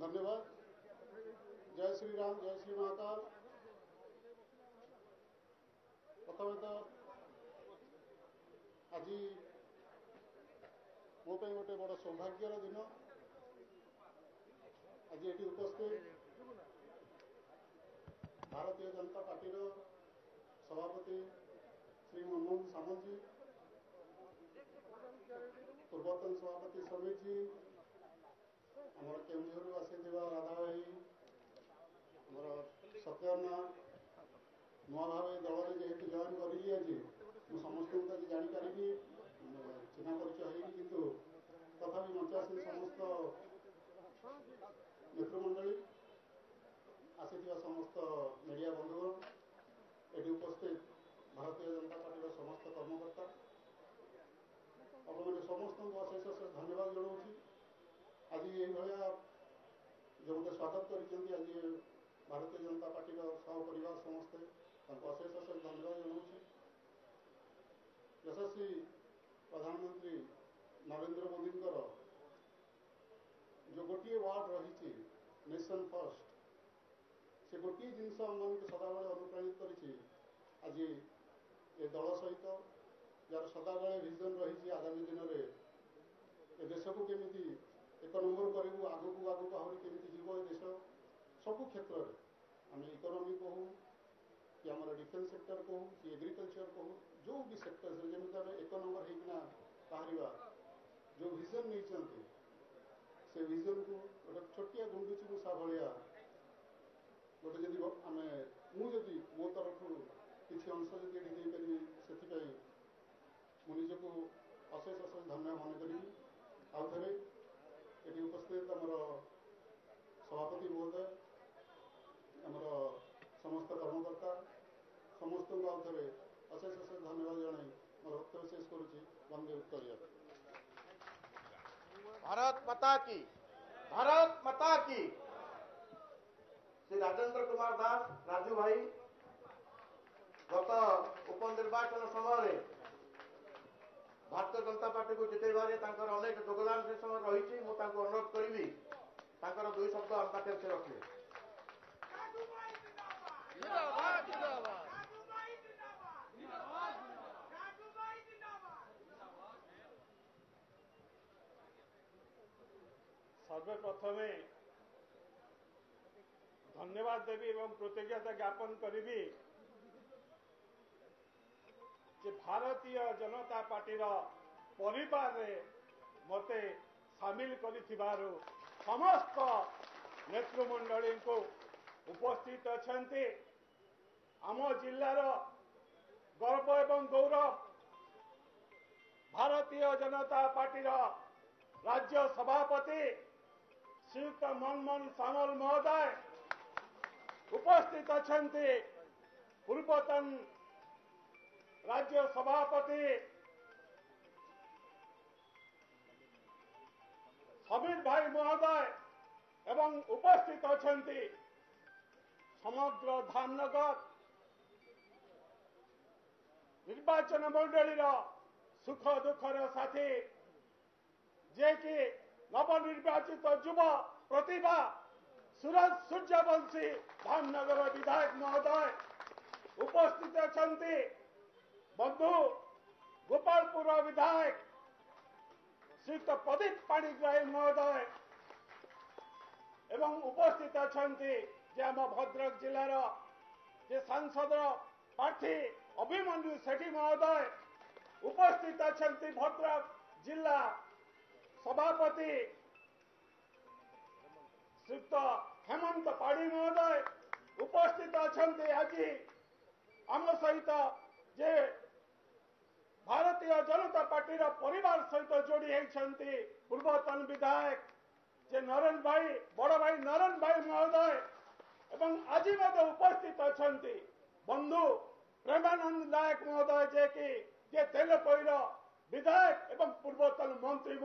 धन्यवाद। जय श्री राम, जय श्री महाकाल। प्रथम तो आज मो गोटे बड़ सौभाग्यर दिन। आज ये उपस्थित भारतीय जनता पार्टी सभापति श्री मनमोहन सामंत जी, पूर्वतन सभापति समीर जी, आमर केन्दूर आसी राधा भाई, आमर सत्यना नुआ भाव दल जेहेतु जॉइन करी आज समस्त को जापारि चिन्ह परिचय होनी किंतु तथापि मंचासीन समस्त नेतृमंडली आसी समस्त मीडिया बंधुगण ये उपस्थित भारतीय जनता पार्टी समस्त कर्मकर्ता आपने समस्त को अशेष अशेष धन्यवाद जनाऊँ। आज ये जो मत स्वागत कर आज भारतीय जनता पार्टी सहपरिवार समस्ते अशेष अशेष धन्यवाद जनाऊँ। यशस्वी प्रधानमंत्री नरेंद्र मोदी जो गोटे वार्ड रही नेशन फर्स्ट से गोटे जिनस आम सदाबले अनुप्राणित कर आज ये दल सहित जार सदाबले विजन रही आगामी दिन में देश को केमी एक नंबर करूँ आगू आगू आहरी केमी जीव ए देश सबू क्षेत्र में आम इकोनॉमी कहूँ कि आम डिफेन्स सेक्टर कहूँ कि एग्रीकल्चर कहूँ जो भी सेक्टर जमी आम एक नंबर होना बाहर जो विजन नहीं से विजन को गोटे छोटिया गुंडुची मूषा भाया गोटे जदि आम मुझे मो तरफ किसी अंश जब देपारि से निजक अशेष अशेष धन्यवाद मन करी। आउ थे ये उपस्थित आमर सभापति महोदय आमर समस्त कर्मकर्ता समस्त को आउ थे अशेष अशेष धन्यवाद जन मोर वक्तव्य शेष करुच्ची। वंदे उत्तर। भारत माता की, भारत माता की। श्री राजेंद्र कुमार दास राजू भाई गत उपनिर्वाचन समय भारतीय जनता पार्टी को जितेबारे अनेक योगदान से समय रही। मुझे अनुरोध करी दुई शब्द आम पाखे से रखे। सर्वप्रथम धन्यवाद देवी एवं कृतज्ञता ज्ञापन करी जे भारतीय जनता पार्टी परिवार मते सामिल करिथिबारु समस्त नेतृमंडली को उपस्थित अछंती आम जिल्लार गर्व एवं गौरव भारतीय जनता पार्टी राज्य सभापति श्रीयुक्त मनमोहन सामल महोदय उपस्थित अछंती पूर्वतन राज्य सभापति समीर भाई महोदय एवं उपस्थित अछंती समग्र धामनगर निर्वाचन मंडली सुख दुखर साथी जे कि नवनिर्वाचित युव प्रतिभा सूरज सूर्यवंशी धामनगर विधायक महोदय उपस्थित अछंती बंधु गोपालपुर विधायक श्रीयुक्त प्रदीप पाणिग्राही महोदय एवं उपस्थित अछंती जे आम भद्रक जिलार जे सांसद प्रार्थी अभिमन्यु सेठी महोदय उपस्थित अछंती भद्रक जिला सभापति श्रीयुक्त हेमंत पाड़ी महोदय उपस्थित अछंती आज आम सहित जे भारतीय जनता पार्टी परिवार सहित जोड़ी होती पूर्वतन विधायक जे नरेन भाई बड़ भाई नरेन भाई महोदय एवं आज उपस्थित अछंती बंधु प्रेमानंद नायक महोदय जे कि जे तेलपईर विधायक एवं पूर्वतन मंत्री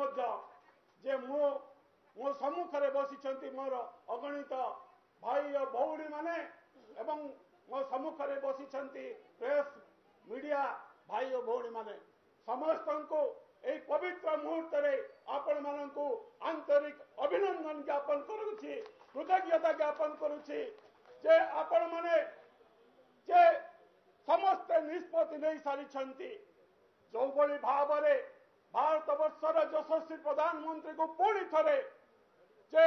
जे मो सम्मुख में बसी मोर अगणित भाई और भौणी माने एवं मो सम्मुख में बसी प्रेस मीडिया भाई और भौणी माने समस्त को यही पवित्र मुहूर्त आपण मानकु आंतरिक अभिनंदन ज्ञापन करुछि, कृतज्ञता ज्ञापन करुछि जे आपण माने जे समस्त निष्पत्ति नहीं सारी जो भली भाव में भारत वर्षर यशस्वी प्रधानमंत्री को पुणी थे जे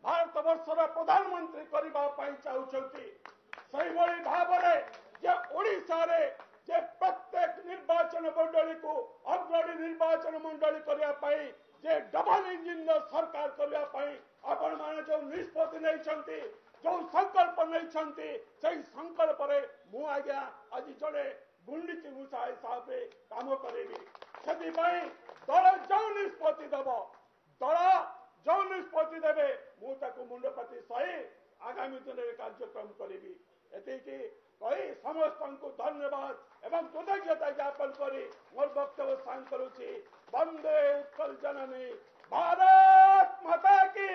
भारत वर्षर प्रधानमंत्री करने चाहते से भाव में जे ओडिशा रे जे प्रत्येक निर्वाचन मंडली को अग्रणी निर्वाचन मंडली करने जे डबल इंजिन सरकार करने आपण माने जो निष्पत्ति नहीं जो संकल्प नहीं से संकल्प मु आज्ञा आज जड़े गुंडीची मूषा हिसाब से काम करी से दल जो निष्पत्ति दब दल जो निष्पत्ति देवे मुझे मुंडपाती सही आगामी दिन में कार्यक्रम करी एतिकी कही समस्त को धन्यवाद एवं कृतज्ञता ज्ञापन करी मोर वक्तव्य सांग करुछि। वंदे उत्कल जननी भारत माता की,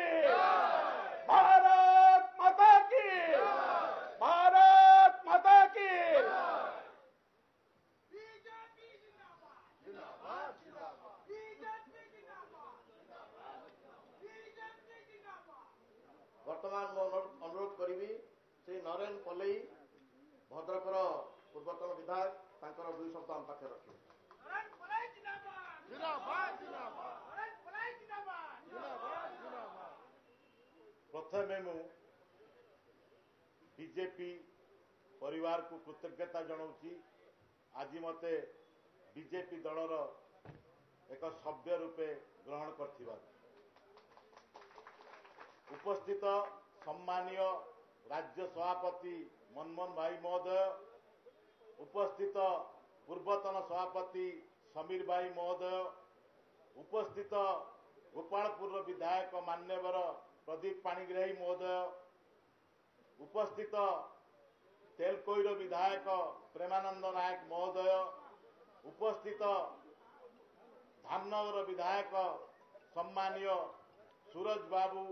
भारत माता की, भारत माता की। वर्तमान अनुरोध करी श्री नरेन पल्लई भद्रकर पूर्वतन विधायक तांकर 2 शब्द आम पाखे रखिए। प्रथमे मु बीजेपी परिवार को कृतज्ञता जनाऊँगी आज मते बीजेपी दलर एक सभ्य रूपे ग्रहण कर उपस्थित सम्मानीय राज्य सभापति मनमोहन भाई महोदय, उपस्थित पूर्वतन सभापति समीर भाई महोदय, उपस्थित गोपालपुर विधायक मान्यवर प्रदीप पाणिग्राही महोदय, उपस्थित तेलकोईर विधायक प्रेमानंद नायक महोदय, उपस्थित धामनगर विधायक सम्मानीय सूरज बाबू,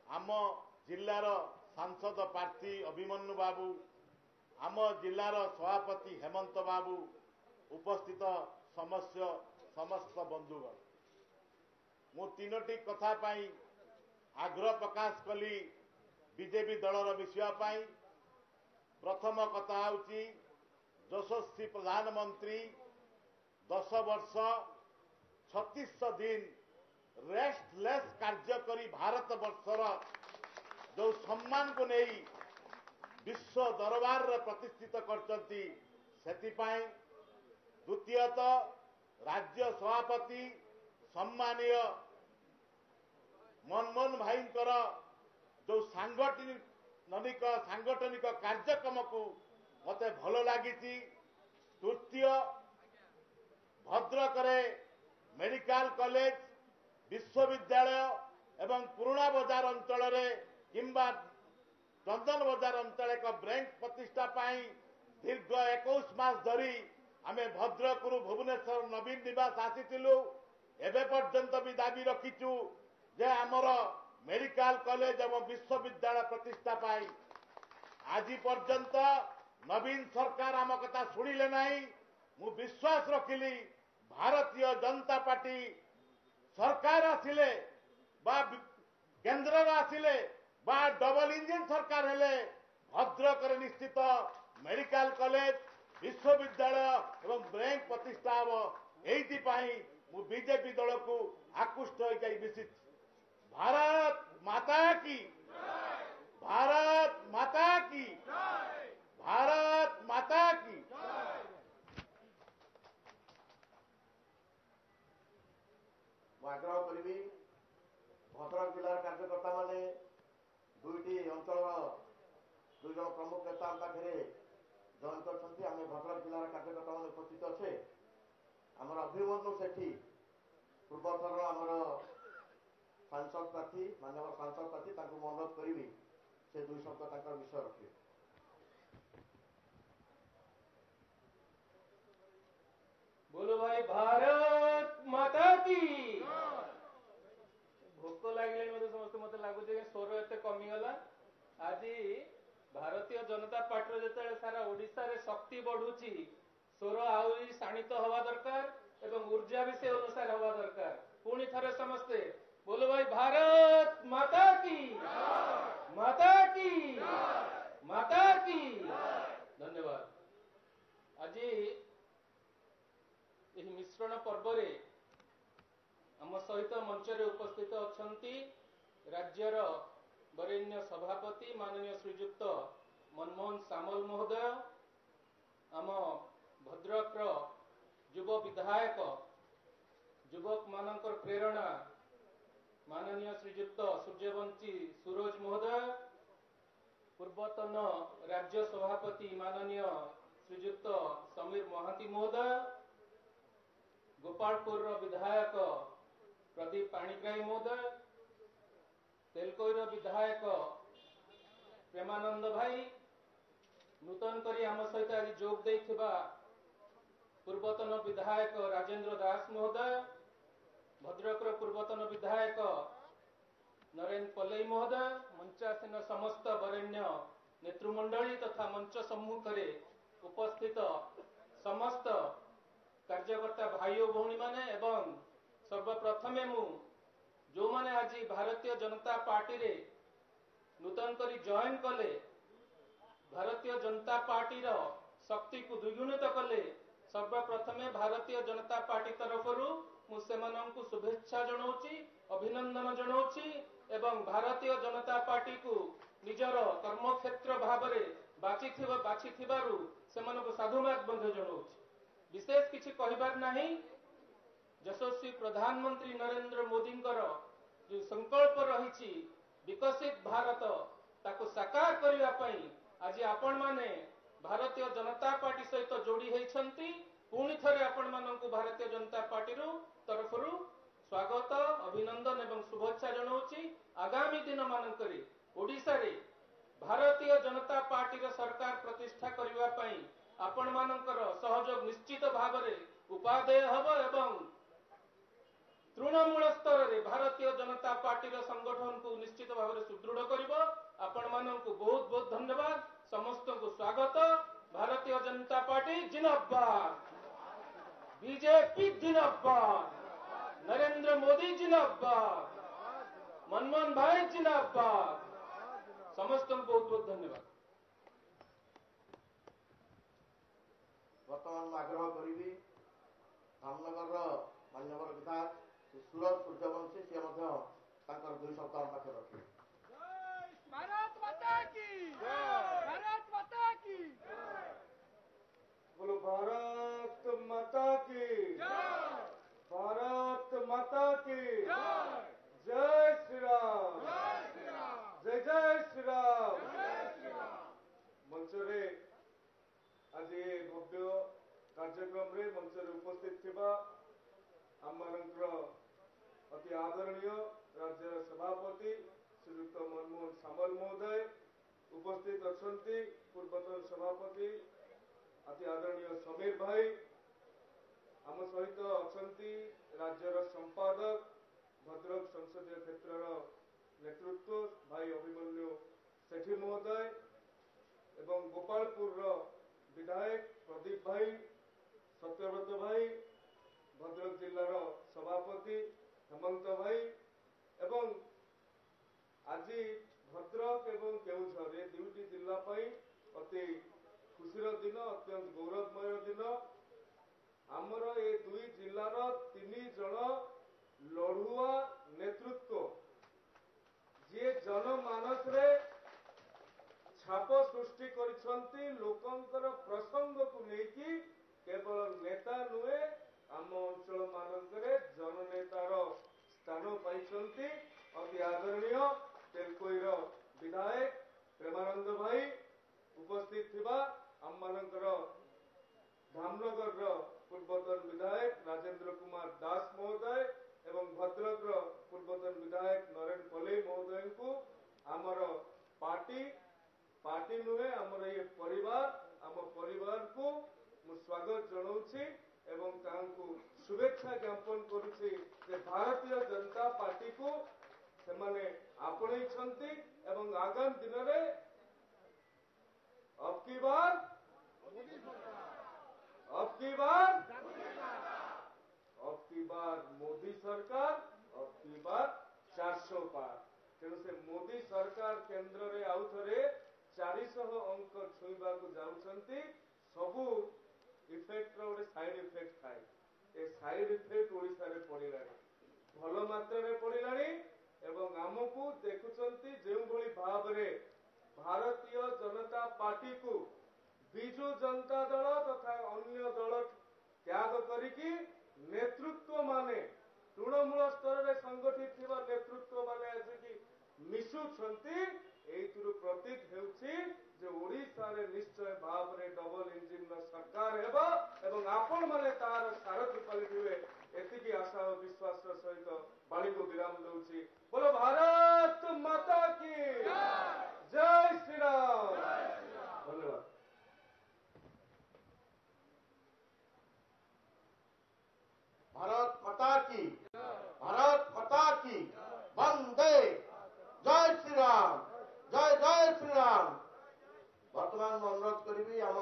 आम जिलार सांसद प्रार्थी अभिमन्यु बाबू, आम जिलार सभापति हेमंत बाबू, उपस्थित समस्त बंधुगण, मु 3टी कथा पाई आग्रह प्रकाश कली बीजेपी दलर विषय पाई। प्रथम कथा होची यशस्वी प्रधानमंत्री 10 वर्ष 36 दिन रेस्टलेस कार्य करी भारत वर्षर जो सम्मान को नहीं विश्व दरबार रे प्रतिष्ठित करचंती सेतिपाई। द्वितीयत राज्य सभापति सम्मानीय मनमोहन भाईंकर जो सांगठनिक कार्यक्रम को मते भल लगी। तृतीय भद्रक मेडिकल कॉलेज विश्वविद्यालय एवं पुराणा बजार अंचल किंबा चंदन बजार अंचल एक बैंक प्रतिष्ठा पाई दीर्घ 21 मास धरी आमे भद्रक भुवनेश्वर नवीन निवास आसीथिलु। एबे पर्यंत भी दाबी रखीचु जे आमर मेडिकल कॉलेज एवं विश्वविद्यालय प्रतिष्ठा पाई आज पर्यंत नवीन सरकार आम कथा शुणिले नहीं। मु विश्वास रखिली भारतीय जनता पार्टी सरकार आसिले बा केंद्र आसिले बा डबल इंजिन सरकार हेले भद्रक निश्चित मेडिकल कॉलेज विश्वविद्यालय एवं बैंक प्रतिष्ठा हम एपाई मु बीजेपी दल को आकृष्ट होती। भारत माता की, भारत माता की, भारत माता की। आग्रह करी भद्रक जिलार कार्यकर्ता माने 2टी अंचल 2 जन प्रमुख नेता पाखे जॉइन करछंती। आमे भद्रक जिलार कार्यकर्ता माने उपस्थित अच्छे। आमर अभिमन्यु सेठी पूर्वथर आमर सांसद प्रार्थी माननीय सांसद प्रार्थी तांको अनुरोध करी से 2 शब्द तांकर विषय रखिए। बोलो भाई भारत माता की। भोक लगे समस्त मत लगुच स्वर एत कमीगला। आज भारतीय जनता पार्टी जो सारा ओडिशा रे शक्ति बढ़ुची स्वर आहरी शाणित हवा दरकार एवं ऊर्जा भी से अनुसार हवा दरकार। पुणी समस्ते बोलो भाई भारत माता की, माता की, माता की। धन्यवाद। आज यही मिश्रण पर्व रे आम सहित मंच रे उपस्थित अछंती राज्यर वरेण्य सभापति माननीय श्रीयुक्त मनमोहन सामल महोदय, आम भद्रक युव विधायक युवक मानकर प्रेरणा माननीय श्रीयुक्त सूर्यवंशी सूरज महोदय, पूर्वतन राज्य सभापति माननीय श्रीयुक्त समीर महांती महोदय, गोपालपुर विधायक प्रदीप पाणिग्राही महोदय, तेलकोईर विधायक प्रेमानंद भाई, नूतन करी आम सहित आज जोग देइथिबा पूर्वतन विधायक राजेंद्र दास महोदय, भद्रकर पूर्वतन विधायक नरेंद्र पल्लई महोदय, मंचासीन समस्त वरेण्य नेतृमंडली तथा मंच सम्मुख रे उपस्थित समस्त कार्यकर्ता भाई और भौणी माने एवं सर्वप्रथमे मु जो माने आज भारतीय जनता पार्टी रे नूतन करी जॉइन कले, भारतीय जनता पार्टी रो शक्ति को द्विगुणित कले, सर्वप्रथमे भारतीय जनता पार्टी तरफरु मु सेमानंकु शुभेच्छा जणाउची, अभिनंदन जणाउची एवं भारतीय जनता पार्टी को निजर कर्मक्षेत्र भावरे बाछिथिबारु सेमानंकु साधुवाद मध्य जणाउची। विशेष किछि कहिबार नाही। यशस्वी प्रधानमंत्री नरेंद्र मोदींकर जो संकल्प रही विकसित भारत ताकु साकार करने पई आज आपण माने भारतीय जनता पार्टी सहित जोड़ी होइछंती। पुणी थरे आपण मानंकु भारतीय जनता पार्टी तरफरु स्वागत अभिनंदन एवं शुभेच्छा जणाउची। आगामी दिन मानकरे ओडिशा रे भारतीय जनता पार्टी सरकार प्रतिष्ठा करने पई आपण मानकर सहयोग निश्चित भावरे उपादेय हब एवं तृणमूल स्तर रे भारतीय जनता पार्टी संगठन को निश्चित भाव में सुदृढ़ करिब। आपण मानंकु बहुत बहुत धन्यवाद। समस्त को स्वागत। भारतीय जनता पार्टी जिंदाबाद, बीजेपी जिंदाबाद, नरेंद्र मोदी जिंदाबाद, मनमोहन भाई जिंदाबाद। समस्त को बहुत बहुत धन्यवाद। बर्तमान आग्रह करी धामनगर मान्यवर विधायक सूरज सूर्यवंशी सी दुई सप्ताह पाखे रखे। भारत माता की, भारत माता की, बोलो भारत माता की, भारत माता की, जय श्री राम, जय जय श्री राम। मंचरे आज भव्य कार्यक्रम रे मंचरे उपस्थित थिबा आमମାନଙ୍କର अति आदरणीय राज्य सभापति श्रीयुक्त मनमोहन सामल महोदय उपस्थित अछंती, पूर्वतन सभापति अति आदरणीय समीर भाई आम सहित अछंती, राज्यर संपादक भद्रक संसदीय क्षेत्र नेतृत्व भाई अभिमन्यु सेठी महोदय एवं गोपालपुर विधायक प्रदीप भाई, सत्यव्रत भाई, भद्रक जिलार सभापति हेमंत भाई एवं आज भद्रक एवं केउझर ए दुईटी जिला अति खुशीर दिन, अत्यंत गौरवमय दिन। आमर ए दुई जिलार 3 जन लड़ुआ नेतृत्व जी जनमानस रे छाप सृष्टि करिसंती, लोकंकर प्रसंग को लेकी केवल नेता नुहे आम अंचल मानकरे जननेतार स्थान पाइछंती। अति आदरणीय तेलकोईर विधायक प्रेमानंद भाई उपस्थित थिबा आम मानकर धामनगर पूर्वतन विधायक राजेंद्र कुमार दास महोदय एवं भद्रक पूर्वतन विधायक नरेंद्र पल्लई महोदय को आमर पार्टी नुहे आमर ये परिवार को मु स्वागत जनाऊँगी एवं तांकु शुभेच्छा ज्ञापन करुछि जे भारतीय जनता पार्टी को सेमाने आपणैछंती एवं आगामी दिन में अब की बार मोदी सरकार, अब छुईबा 400 पार तेणु से मोदी सरकार केंद्र रे आउ थरे 400 अंक छुईबा को जाउछंती सबु इफेक्ट रो साइड इफेक्ट थाए ए साइड इफेक्ट ओडिसा रे पड़िलानी भल मात्रा रे पड़िलानी एवं आमको देखुचंती जेउ भली भाव रे भारतीय जनता पार्टी को विजु जनता दल तथा अन्य दल त्याग करिकी नेतृत्व माने तृणमूल स्तर रे संगठित थिबा नेतृत्व माने आसिकी मिशुछंती एइतुरु प्रतीत हेउछि जे ओडिसा रे निश्चय भाव रे डबल इंजिन र सरकार हेबा एवं आपण माने तार सारथी पलिथिबे एतिकी आशा और विश्वास र सहित बाणी को विराम दउछि बोलो भारत माता की जय श्री राम धन्यवाद। भारत माता की भारत माता की वंदे जय श्री राम जय श्री राम। वर्तमान अनुरोध करी आम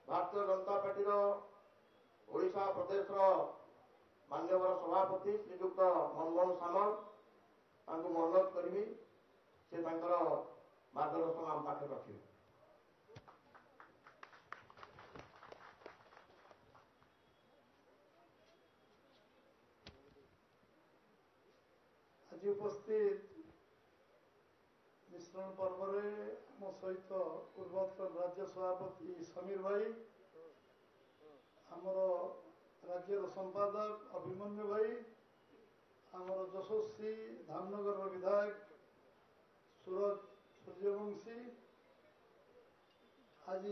भारतीय जनता पार्टी ओडिशा प्रदेश मान्यवर सभापति श्रीजुक्त मनमोहन सामल अनुरोध करी से मार्गदर्शन आम पाखे रखिए। आज उपस्थित मिश्रण पर्व मो सहित पूर्वतन राज्य सभापति समीर भाई आमर राज्य संपादक अभिमन्यु भाई आमर यशस्वी धामनगर विधायक सूरज सूर्यवंशी आज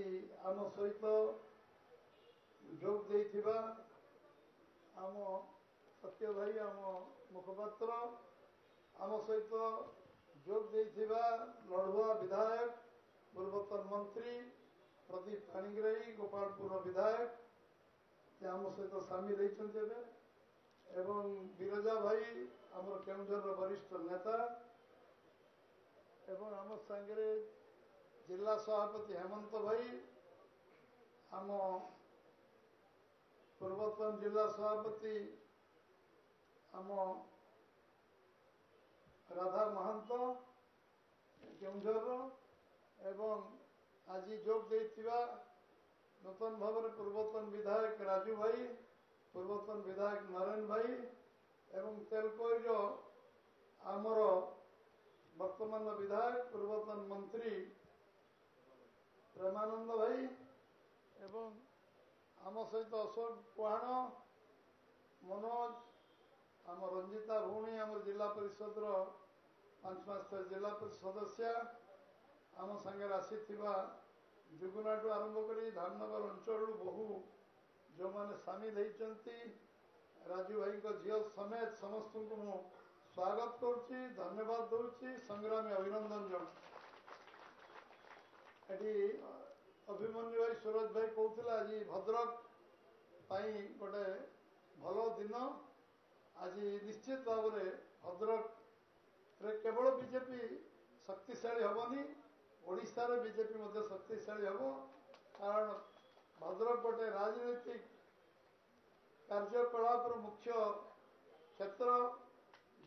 आम सहित जोग देइथिबा आम सत्य भाई आम मुखपात्र आम सहित जोग देइथिबा लड़ुआ विधायक पूर्वतन मंत्री प्रदीप पाणिग्राही गोपालपुर विधायक आम सहित सामिल होती एवं बिरजा भाई आमर केउंझर वरिष्ठ नेता एवं आम सांगे जिला सभापति हेमंत भाई आम पूर्वतन जिला सभापति आम राधा महंत केउंझर एवं आज जोग देइथिबा नूतन भाव पूर्वतन विधायक राजू भाई पूर्वतन विधायक नारायण भाई एवं तेलकोईर आमर वर्तमान विधायक पूर्वतन मंत्री प्रेमानंद भाई एवं आम सहित अशोक पुहाण मनोज आम रंजिता भौणी आम जिला परिषद 5 मास जिला परिषद सदस्य आम सांगे आसी जुगुनाटू आरंभ करी धामनगर अंचल बहु जो माने सामिल होती राजू भाई झील समेत समस्त को मु स्वागत करुच्ची धन्यवाद दूची संग्रामी अभिनंदन जन। अभिमन्यु भाई सूरज भाई कहते आज भद्रक गोटे भल दिन आज निश्चित भाव में भद्रक केवल बीजेपी शक्तिशाली हेनी ओडिशा रे बीजेपी मध्य शक्तिशाली हम कारण भद्रक गोटे राजनीतिक कार्यकलाप मुख्य क्षेत्र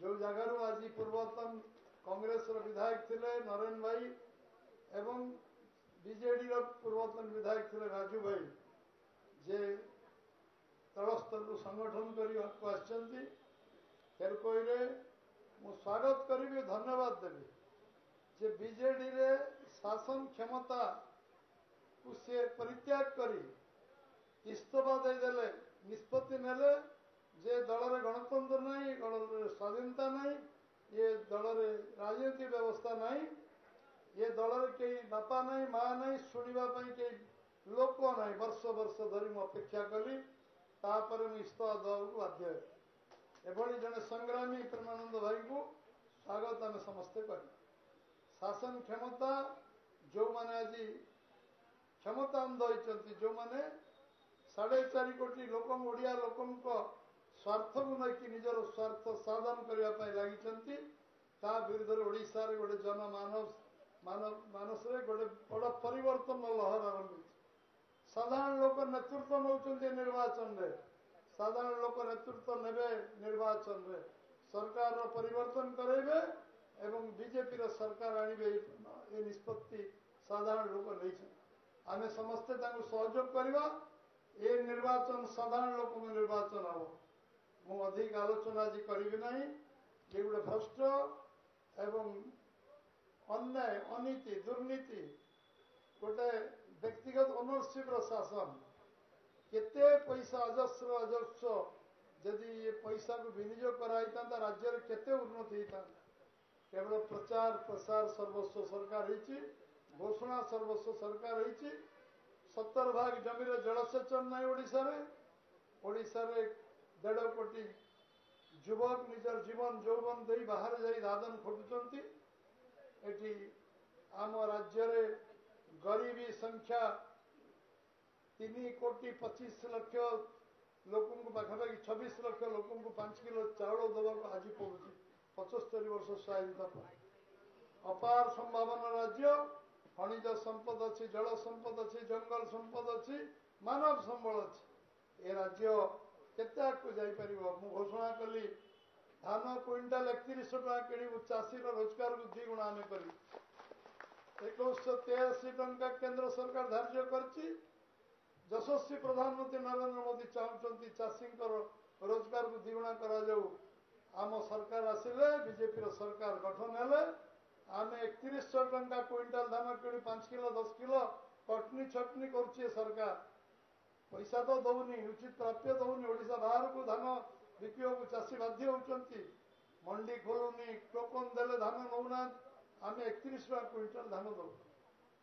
जो जगार आज पूर्वतन कांग्रेस विधायक थिले नरेन भाई एवं बीजेडी पूर्वतन विधायक थिले राजू भाई जे तल स्तर संगठन करके तेलकोई मु स्वागत करी धन्यवाद देवी जे बीजेडी रे शासन क्षमता को सी परित्याग करी इस्तफा देदेले निष्पत्ति नेले जे दल रे गणतंत्र नहीं दल रे स्वाधीनता नहीं ये दल रे राजनीति व्यवस्था नहीं ये दल रे कई बापा नहीं माँ नहीं शुणा कई लोक नहीं वर्ष वर्ष धरी मु अपेक्षा कली तापर मु इस्तफा देवाक बाध्य एभली जड़े संग्रामी प्रेमानंद भाई को स्वागत आम समस्ते कर शासन क्षमता जो माने आज क्षमता अंध होती जो माने 4.5 कोटी लोक ओडिया लोक स्वार्थ को लेकिन निजर स्वार्थ साधन करने लगी विरुद्ध ओडिशा रे गोटे मानस रे गोटे बड़ परिवर्तन लहर आरंभ साधारण लोक नेतृत्व नौकरी निर्वाचन रे साधारण लोक नेतृत्व नेबे निर्वाचन रे सरकार परिवर्तन करेंगे एवं बीजेपी सरकार आनिबे ए निष्पत्ति साधारण लोक नहीं आमे समस्ते सहयोग करवा ए निर्वाचन साधारण लोक निर्वाचन हम मु अधिक आलोचना आज करी ना ये गोटे भ्रष्ट एवं अन्याय अनीति दुर्नीति गोटे व्यक्तिगत ओनरशिप शासन केते पैसा अजस्र अजस्र जदि ये पैसा को विनियोग कराई था राज्य में केते उन्नति होता केवल प्रचार प्रसार सर्वस्व सरकार होती घोषणा सर्वस्व सरकार होती 70 भाग जमीन जलसेचन नहीं ओडिशा रे 1.5 कोटी युवक निजर जीवन यौवन दे बाहर जाई दादन खटुचंती एटी आम राज्य रे गरीबी संख्या 3 कोटी 25 लाख लोक पाखापाखि 26 लाख लोक 5 किलो चाउल दवा आज पड़ुची 75 वर्ष स्वाधीनता पर अपार संभावना राज्य खनिज संपद अच्छी जल संपद अच्छी जंगल संपद अच्छी मानव संबल अच्छी ए राज्य केते आगू जापर मु घोषणा कली धान क्विंटाल 3100 टका किणु चाषी रोजगार को 2 गुणा आम कर 2183 टंका केंद्र सरकार धार्य कर यशस्वी प्रधानमंत्री नरेंद्र मोदी चाहते चाषी रोजगार को 2 गुणा करा आम सरकार आसिले बीजेपी सरकार गठन हेले आम 3100 टंका क्विंटाल धान कि 5 किलो 10 किलो कटनी छटनी कर सरकार पैसा तो दौनी उचित प्राप्य दौनी ओडिशा बाहर को धान बिकिया को चाषी बाध्य होती मंडी खोलुनी टोकन देले धान नौना आम 31 टका क्विंटाल धान दौ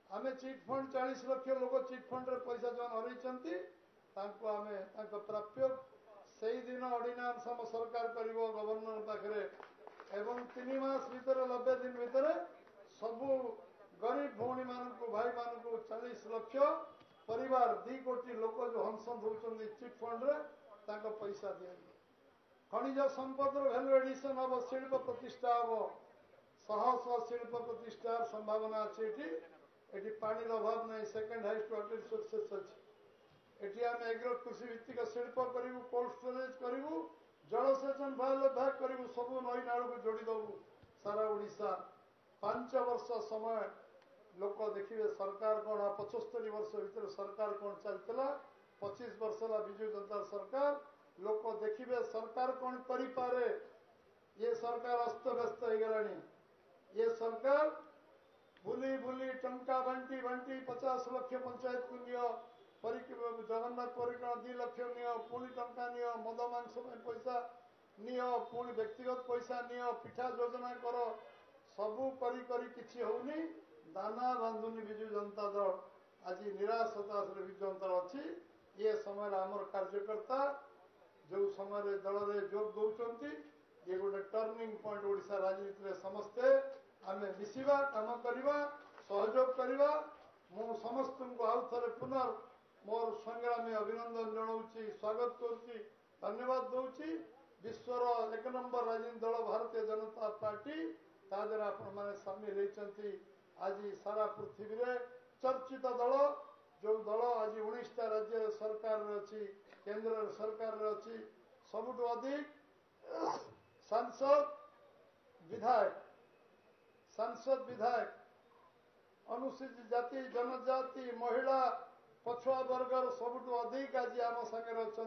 आम चिट फंड 40 लाख लोक चिट फंड रे पैसा जो हरई आम प्राप्य से ही दिन ऑर्डिनेंस हम सरकार कर गवर्नर पाखे एवं 3 मास भीतर 90 दिन भीतर सबू गरीब भौणी मान भाई मान 40 लाख परिवार 2 कोटी लोक जो हंसन होती चिट फंड रे पैसा दिया खनिज संपद भैल्यू एडिशन हम शिल्प प्रतिष्ठा हम शह शिल्प प्रतिष्ठार संभावना अच्छी पानी अभाव नहीं सेकेंड हाइस्ट वाटर सोर्सेस अच्छी एटी आम एग्रो कृषि भित्तिक शिल्प करूँ कोल्ड स्टोरेज करूँ जलसेचन भाग करूँ सब नई नाड़ को जोड़ी दबू सारा ओडिशा 5 वर्ष समय लोक देखिए सरकार कौन 75 वर्ष भीतर सरकार कौन चलता 25 वर्ष है विजु जनता सरकार लोक देखिए सरकार कौन करे ये सरकार अस्त व्यस्त हो गलानी ये सरकार बुली बुली टंका बांटी बांटी 50 लाख पंचायत को नियो जगन्नाथ परिक्रमा 2 लाख नियो पुणी टंका नियो मद मांस पैसा नियो पुणी व्यक्तिगत पैसा नियो पिठा योजना कर सबू करी किछि होनी दाना बांधुनी विजु जनता दल आज निराश हताश विजु जनता दल अच्छी ये समय आमर कार्यकर्ता जो समय दल में जोग दौरान ये गोटे टर्निंग पॉइंट ओडिशा राजनीति में समस्ते आम मिसिबा काम करवा सहयोग करवा मु समस्त को आउ थे पुनर् मोर संग्रामी अभिनंदन जनाऊँगी स्वागत करुच्ची धन्यवाद दूची विश्वर 1 नंबर राजनीति दल भारतीय जनता पार्टी तादर आपण मैंने सामिल होती आज सारा पृथ्वी रे चर्चित दल जो दल आज 19टा राज्य सरकार अच्छी केंद्र सरकार अच्छी सबुठ अधिक सांसद विधायक अनुसूचित जाति जनजाति महिला पछुआ वर्गर सबुठ अधिक आज आम सागर अच्छा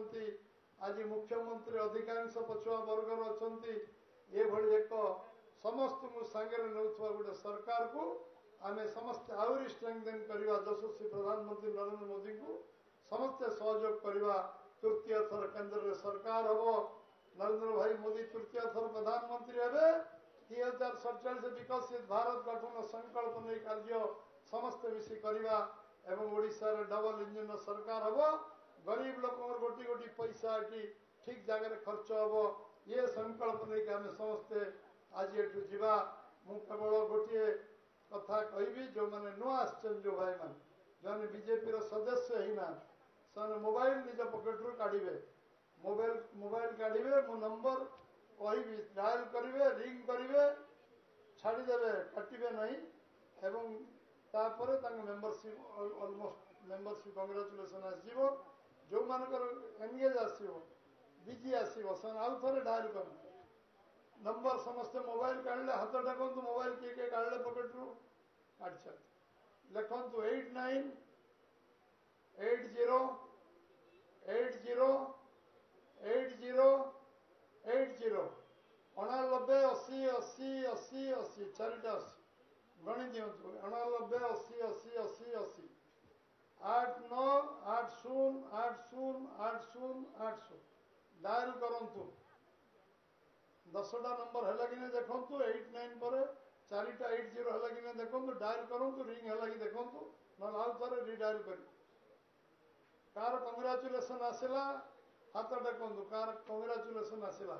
आज मुख्यमंत्री अधिकांश पछुआ वर्गर अच्छा ये एक समस्त सांगे नौथुआ गोटे सरकार को आम समस्त आहरी स्ट्रेंथन करवा यशस्वी प्रधानमंत्री नरेंद्र मोदी को समस्ते सहयोग करवा तृतीय थर केंद्र में सरकार हम नरेंद्र भाई मोदी तृतीय थर प्रधानमंत्री हे 2047 विकसित भारत गठन संकल्प नहीं कार्य समस्ते मिसी करवा एवं ओडिशा रे डबल इंजिन सरकार हम गरीब लोक गोटी गोटी पैसा ठीक जगह खर्च हम ये संकल्प नहीं आम समस्ते आज एठू जीवा मु केवल गोटे कथा कहि जो मैंने नुआ आसचन जो भाई मान जो बीजेपी सदस्य ही ना से मोबाइल निज पकेट रू काढ़े मोबाइल काढ़े मो नंबर कहि डायल करेंगे रिंग करेंगे छाड़देवे काटे नहीं एवं तापर मेंबरशिप ऑलमोस्ट मेंबरशिप कांग्रेचुलेसन आसो जो मानकर एनगेज आसो बिजी आसो से आउ थे डायल कर नंबर समस्ते मोबाइल काढ़ले हाथ डाकतु मोबाइल किए काढ़ले पकेट रु काढ़ लिखु 8980808080 89 80 80 80 80 चारिटा 80 गणी दिंतु 89 80 80 80 80 89 80 80 80 80 डायल करंतु 10टा नंबर है कि देखु 89 पर 4टा 80 है कि देखु डायल करूँ रिंग है कि देखु ना आउ थे रिडायल कर कार कंग्राचुलेसन आसला हाथ टेकु कार कंग्राचुलेसन आसला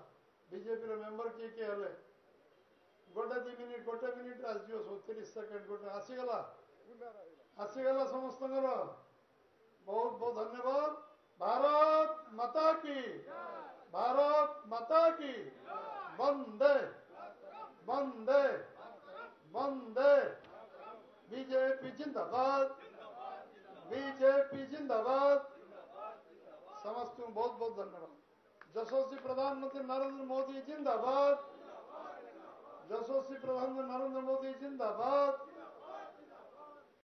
बीजेपी मेंबर किए किए हेले गोटे 2 मिनिट गोटे मिनिट आसो 30 सेकेंड गोटे आसीगला समस्त बहुत बहुत धन्यवाद। भारत माता की भारत माता की वंदे वंदे वंदे बीजेपी जिंदाबाद बीजेपी जिंदाबाद। समस्त को बहुत बहुत धन्यवाद। यशस्वी प्रधानमंत्री नरेंद्र मोदी जिंदाबाद। यशस्वी प्रधानमंत्री नरेंद्र मोदी जिंदाबाद।